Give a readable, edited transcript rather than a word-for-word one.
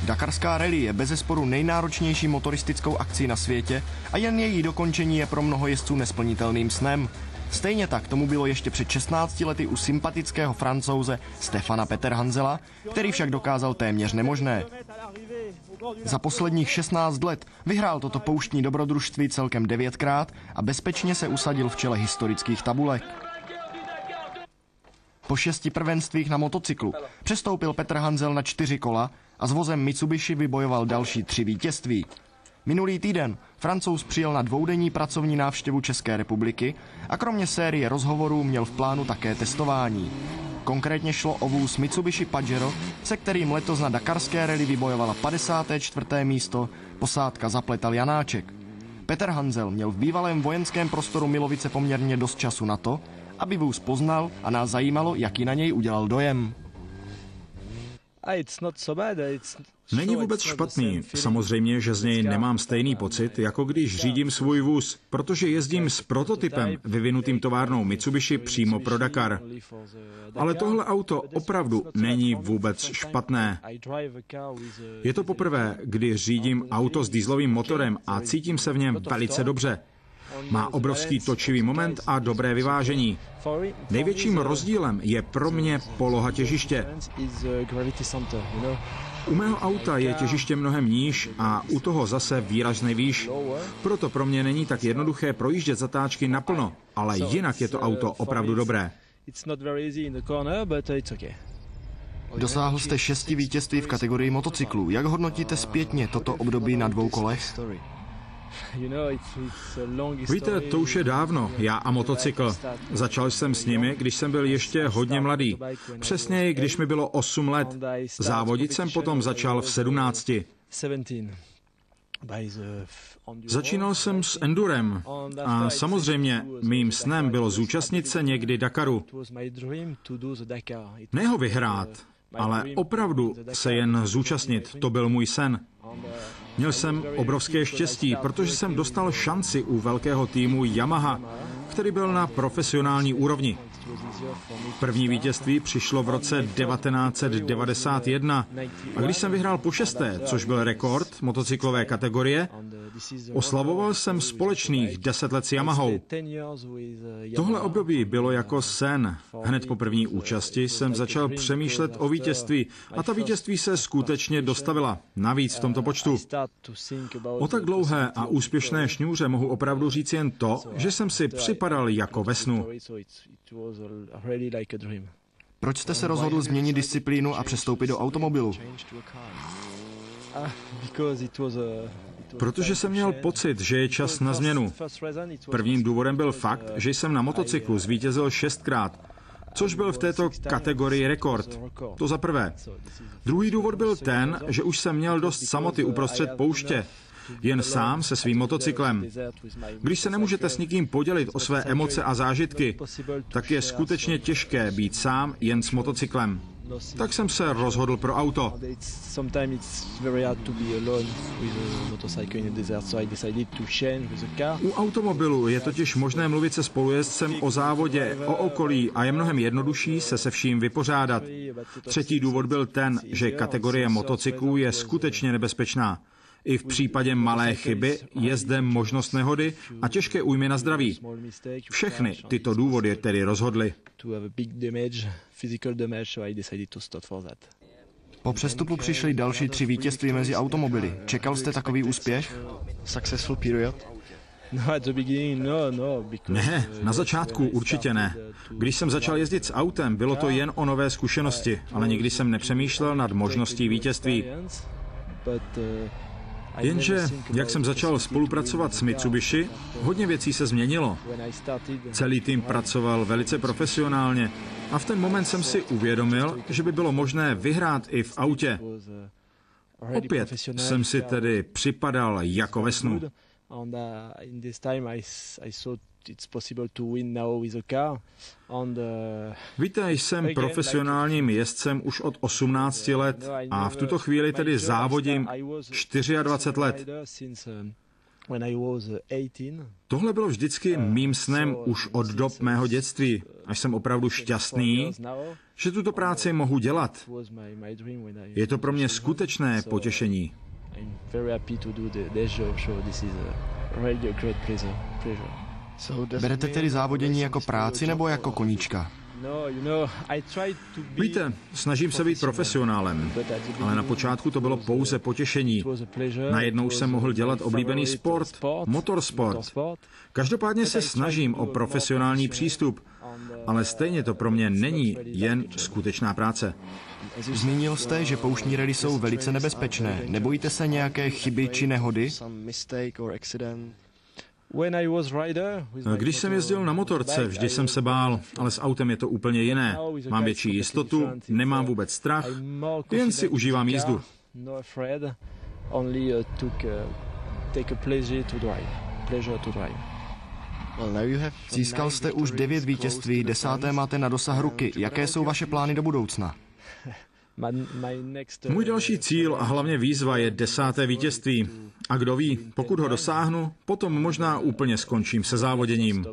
Dakarská rally je bezesporu nejnáročnější motoristickou akcí na světě a jen její dokončení je pro mnoho jezdců nesplnitelným snem. Stejně tak tomu bylo ještě před 16 lety u sympatického Francouze Stefana Peterhanzela, který však dokázal téměř nemožné. Za posledních 16 let vyhrál toto pouštní dobrodružství celkem 9krát a bezpečně se usadil v čele historických tabulek. Po 6 prvenstvích na motocyklu přestoupil Peterhanzel na 4 kola a s vozem Mitsubishi vybojoval další 3 vítězství. Minulý týden Francouz přijel na dvoudenní pracovní návštěvu České republiky a kromě série rozhovorů měl v plánu také testování. Konkrétně šlo o vůz Mitsubishi Pajero, se kterým letos na dakarské rally vybojovala 54. místo posádka Zapletal Janáček. Peterhanzel měl v bývalém vojenském prostoru Milovice poměrně dost času na to, aby vůz poznal a nás zajímalo, jaký na něj udělal dojem. Není vůbec špatný. Samozřejmě, že z něj nemám stejný pocit, jako když řídím svůj vůz, protože jezdím s prototypem vyvinutým továrnou Mitsubishi přímo pro Dakar. Ale tohle auto opravdu není vůbec špatné. Je to poprvé, kdy řídím auto s dieselovým motorem a cítím se v něm velice dobře. Má obrovský točivý moment a dobré vyvážení. Největším rozdílem je pro mě poloha těžiště. U mého auta je těžiště mnohem níž a u toho zase výrazně výš. Proto pro mě není tak jednoduché projíždět zatáčky naplno, ale jinak je to auto opravdu dobré. Dosáhl jste 6 vítězství v kategorii motocyklů. Jak hodnotíte zpětně toto období na 2 kolech? Víte, to už je dávno, já a motocykl. Začal jsem s nimi, když jsem byl ještě hodně mladý. Přesněji, když mi bylo 8 let. Závodit jsem potom začal v 17. Začínal jsem s endurem a samozřejmě mým snem bylo zúčastnit se někdy Dakaru. Ne ho vyhrát, ale opravdu se jen zúčastnit, to byl můj sen. Měl jsem obrovské štěstí, protože jsem dostal šanci u velkého týmu Yamaha, který byl na profesionální úrovni. První vítězství přišlo v roce 1991 a když jsem vyhrál po 6., což byl rekord motocyklové kategorie, oslavoval jsem společných 10 let s Yamahou. Tohle období bylo jako sen. Hned po první účasti jsem začal přemýšlet o vítězství a ta vítězství se skutečně dostavila, navíc v tomto počtu. O tak dlouhé a úspěšné šňůře mohu opravdu říct jen to, že jsem si připadal jako ve snu. Proč jste se rozhodl změnit disciplínu a přestoupit do automobilu? Protože jsem měl pocit, že je čas na změnu. Prvním důvodem byl fakt, že jsem na motocyklu zvítězil 6krát, což byl v této kategorii rekord. To za prvé. Druhý důvod byl ten, že už jsem měl dost samoty uprostřed pouště. Jen sám se svým motocyklem. Když se nemůžete s nikým podělit o své emoce a zážitky, tak je skutečně těžké být sám jen s motocyklem. Tak jsem se rozhodl pro auto. U automobilu je totiž možné mluvit se spolujezdcem o závodě, o okolí a je mnohem jednodušší se vším vypořádat. Třetí důvod byl ten, že kategorie motocyklů je skutečně nebezpečná. I v případě malé chyby je zde možnost nehody a těžké újmy na zdraví. Všechny tyto důvody tedy rozhodly. Po přestupu přišly další 3 vítězství mezi automobily. Čekal jste takový úspěch? Ne, na začátku určitě ne. Když jsem začal jezdit s autem, bylo to jen o nové zkušenosti, ale nikdy jsem nepřemýšlel nad možností vítězství. Jenže, jak jsem začal spolupracovat s Mitsubishi, hodně věcí se změnilo. Celý tým pracoval velice profesionálně a v ten moment jsem si uvědomil, že by bylo možné vyhrát i v autě. Opět jsem si tedy připadal jako ve snu. Víte, jsem profesionálním jezdcem už od 18 let a v tuto chvíli tedy závodím 24 let. Tohle bylo vždycky mým snem už od dob mého dětství, až jsem opravdu šťastný, že tuto práci mohu dělat. Je to pro mě skutečné potěšení. Berete tedy závodění jako práci nebo jako koníčka? Víte, snažím se být profesionálem, ale na počátku to bylo pouze potěšení. Najednou jsem mohl dělat oblíbený sport, motorsport. Každopádně se snažím o profesionální přístup, ale stejně to pro mě není jen skutečná práce. Zmínil jste, že pouštní rally jsou velice nebezpečné. Nebojíte se nějaké chyby či nehody? Když jsem jezdil na motorce, vždy jsem se bál, ale s autem je to úplně jiné. Mám větší jistotu, nemám vůbec strach, jen si užívám jízdu. Získal jste už 9 vítězství, 10. máte na dosah ruky. Jaké jsou vaše plány do budoucna? Můj další cíl a hlavně výzva je 10. vítězství. A kdo ví, pokud ho dosáhnu, potom možná úplně skončím se závoděním.